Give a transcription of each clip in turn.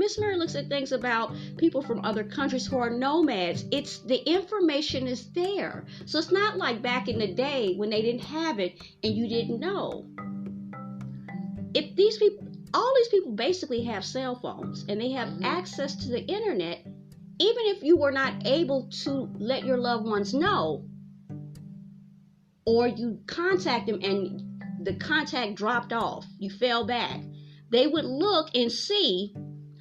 Miss Mary looks at things about people from other countries who are nomads. It's the information is there. So it's not like back in the day when they didn't have it and you didn't know. If these people, all these people basically have cell phones and they have access to the internet, even if you were not able to let your loved ones know, or you contact them and the contact dropped off, you fell back, they would look and see,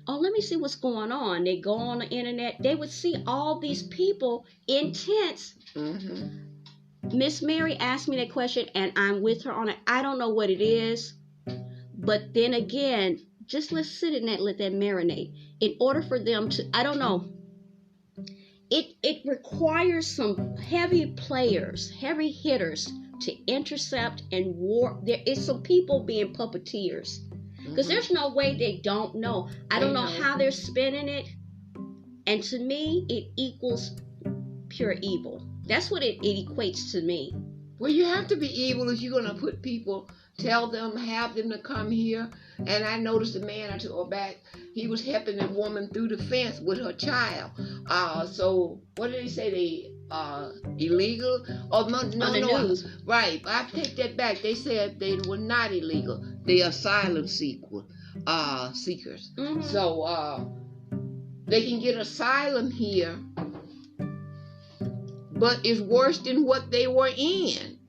oh, let me see what's going on. They go on the internet, they would see all these people intense. Miss Mary asked me that question and I'm with her on it. I don't know what it is, but then again, just let's sit in that, let that marinate. In order for them to, I don't know, it requires some heavy players, heavy hitters to intercept and war. There is some people being puppeteers because there's no way they don't know. I don't know how they're spinning it, and to me it equals pure evil. That's what it equates to me. Well, you have to be evil if you're gonna put people, tell them, have them to come here. And I noticed the man I took back, he was helping a woman through the fence with her child. So what did they say? They illegal? Oh no. Right. I take that back. They said they were not illegal. They asylum seekers. So they can get asylum here, but it's worse than what they were in.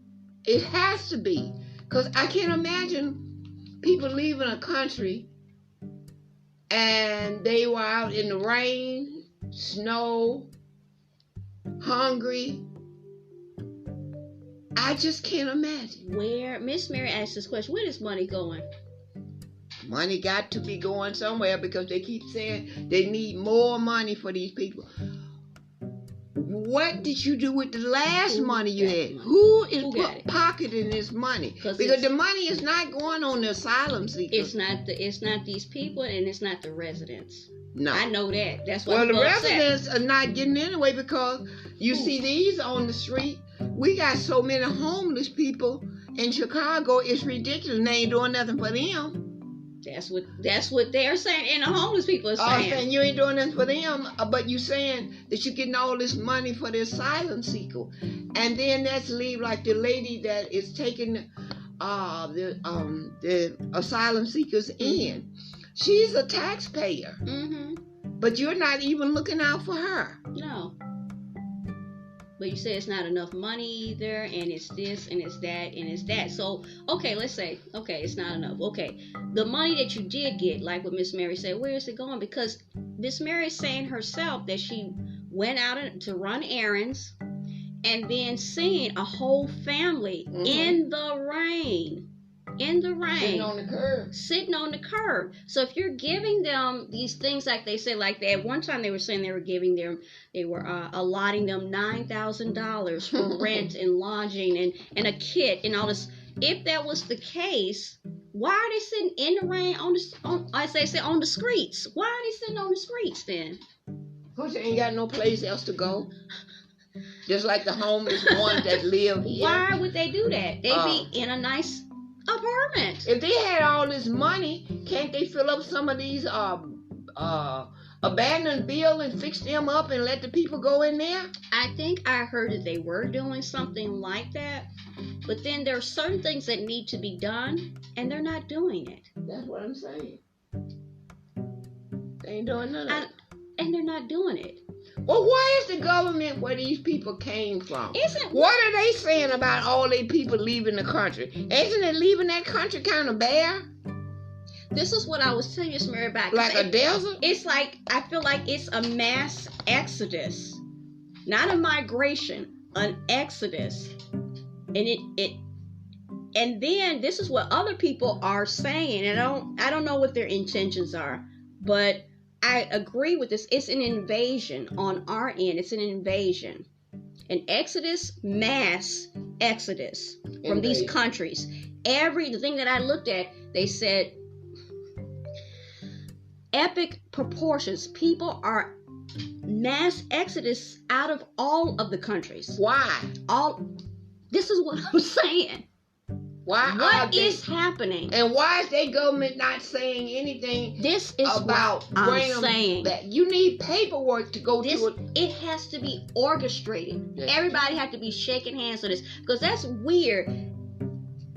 It has to be. Because I can't imagine people leaving a country and they were out in the rain, snow, hungry. I just can't imagine. Where, Miss Mary asked this question, where is money going? Money got to be going somewhere because they keep saying they need more money for these people. What did you do with the last money you had? Who is pocketing this money? Because the money is not going on the asylum seekers. It's not these people, and it's not the residents. No, I know that. That's why. Well, the residents are not getting anyway because you see these on the street. We got so many homeless people in Chicago. It's ridiculous. They ain't doing nothing for them. That's what they're saying, and the homeless people are saying. Saying you ain't doing nothing for them, but you saying that you're getting all this money for the asylum seeker, and then that's leave like the lady that is taking the asylum seekers in. She's a taxpayer, but you're not even looking out for her. No. But you say it's not enough money either, and it's this, and it's that, and it's that. So, okay, let's say, okay, it's not enough. Okay, the money that you did get, like what Miss Mary said, where is it going? Because Miss Mary is saying herself that she went out to run errands, and then seeing a whole family in the rain. Sitting on the curb. So if you're giving them these things, like they say, like that one time they were saying they were allotting them $9,000 for rent and lodging and a kit and all this. If that was the case, why are they sitting in the rain on the streets? Why are they sitting on the streets then? Because they ain't got no place else to go. Just like the homeless ones that live here. Why would they do that? They'd be in a nice apartment. If they had all this money, can't they fill up some of these abandoned buildings and fix them up and let the people go in there? I think I heard that they were doing something like that, but then there are certain things that need to be done, and they're not doing it. That's what I'm saying. They ain't doing none of it. And they're not doing it. Well, why is the government where these people came from? What are they saying about all these people leaving the country? Isn't it leaving that country kind of bare? This is what I was telling you, Mary, back. Like a desert? It's like, I feel like it's a mass exodus. Not a migration, an exodus. And then this is what other people are saying, and I don't know what their intentions are, but I agree with this. It's an invasion on our end. It's an invasion. An exodus, mass exodus from these countries. The thing that I looked at, they said epic proportions. People are mass exodus out of all of the countries. Why? This is what I'm saying. What is happening? And why is their government not saying anything this is about what I'm saying? That you need paperwork to go to it. It has to be orchestrated. Yes. Everybody has to be shaking hands on this, because that's weird.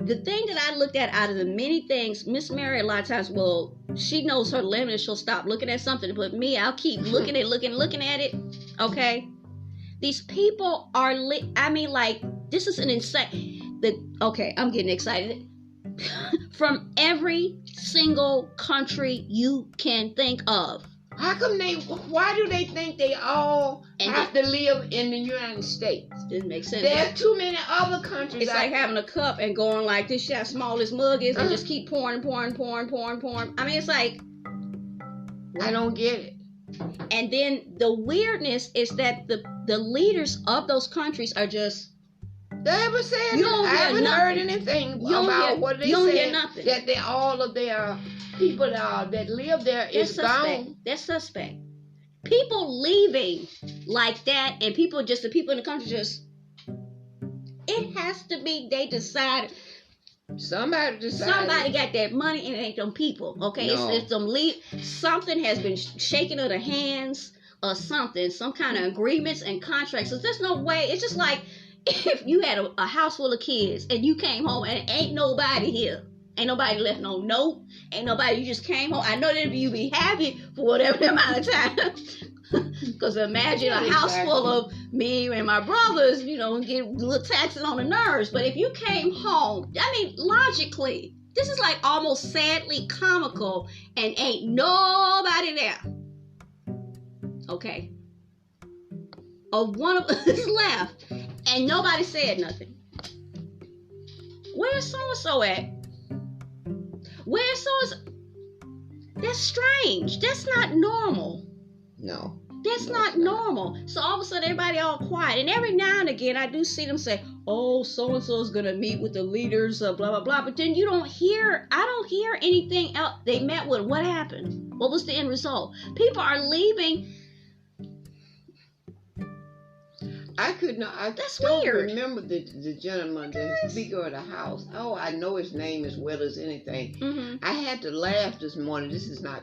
The thing that I looked at out of the many things, Miss Mary a lot of times, well, she knows her limit and she'll stop looking at something, but me, I'll keep looking at it. Okay? These people are this is an insane. Okay, I'm getting excited. From every single country you can think of. Why do they think they all have to live in the United States? Didn't make sense. There's too many other countries. It's like having a cup and going like this, how small this mug is, and just keep pouring. I mean, it's like, I don't get it. And then the weirdness is that the leaders of those countries are just, they ever said I haven't heard anything about what they said. That all of their people that live there is gone. That's suspect. People leaving like that, and the people in the country just. It has to be. They decided. Somebody got that money, and it ain't them people. Okay, no. It's them something has been shaken of the hands or something. Some kind of agreements and contracts. So there's no way. It's just like. If you had a house full of kids and you came home and ain't nobody here, ain't nobody left no note, ain't nobody, you just came home. I know that you be happy for whatever amount of time. Because imagine a house full of me and my brothers, get a little taxing on the nerves. But if you came home, I mean, logically, this is like almost sadly comical, and ain't nobody there. Okay. One of us left. And nobody said nothing. Where's so-and-so at? Where's so-and-so? That's strange. That's not normal. No. That's not normal. So all of a sudden, everybody all quiet. And every now and again, I do see them say, oh, so-and-so is going to meet with the leaders of blah, blah, blah. But then I don't hear anything else. They met with, what happened? What was the end result? People are leaving. I could not. That's don't weird. Remember the gentleman, the Speaker of the House. Oh, I know his name as well as anything. Mm-hmm. I had to laugh this morning. This is not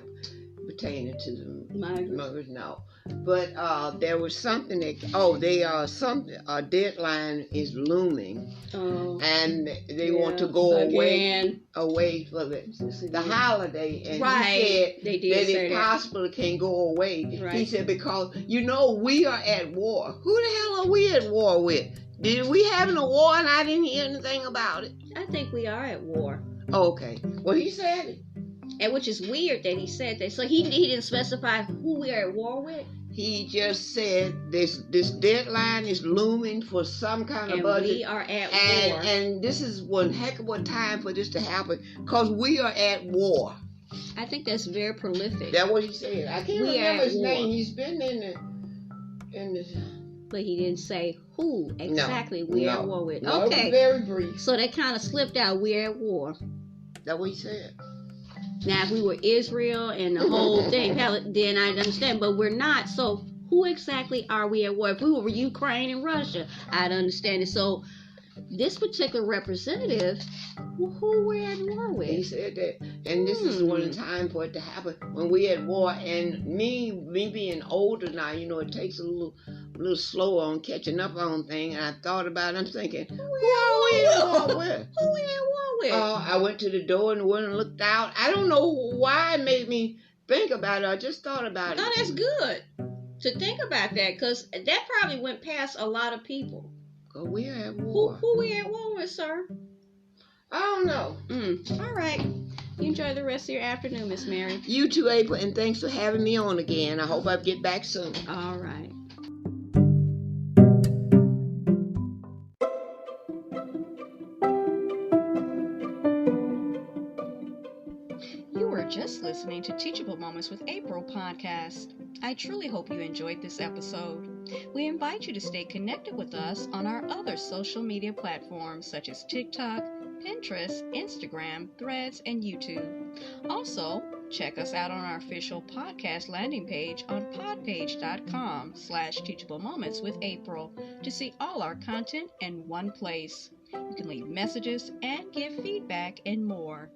pertaining to the Migrant, no. But there was something that deadline is looming, and they want to go away for the holiday, and he said that it possibly can go away. Right. He said because we are at war. Who the hell are we at war with? Did we having a war and I didn't hear anything about it? I think we are at war. Okay. Well, he said it. And which is weird that he said that. So he didn't specify who we are at war with. He just said this deadline is looming for some kind of budget. We are at war. And this is one heck of a time for this to happen because we are at war. I think that's very prolific. That's what he said. I can't remember his name. He's been in the. But he didn't say who exactly we're at war with. No, okay. It was very brief. So that kind of slipped out. We're at war. That's what he said. Now, if we were Israel and the whole thing, then I'd understand. But we're not. So who exactly are we at war? If we were Ukraine and Russia, I'd understand it. So this particular representative, who we're at war with? He said that. And this is one of the time for it to happen when we're at war. And me being older now, it takes a little slower on catching up on things. And I thought about it. I'm thinking, who are we at war with? Who we at war with? I went to the door and went and looked out. I don't know why it made me think about it. I just thought about it. No, that's good to think about that because that probably went past a lot of people. We're at war. Who we at war with, sir? I don't know. All right. You enjoy the rest of your afternoon, Miss Mary. You too, April, and thanks for having me on again. I hope I get back soon. All right. You were just listening to Teachable Moments with April podcast. I truly hope you enjoyed this episode. We invite you to stay connected with us on our other social media platforms such as TikTok, Pinterest, Instagram, Threads, and YouTube. Also, check us out on our official podcast landing page on podpage.com/teachablemoments with April to see all our content in one place. You can leave messages and give feedback and more.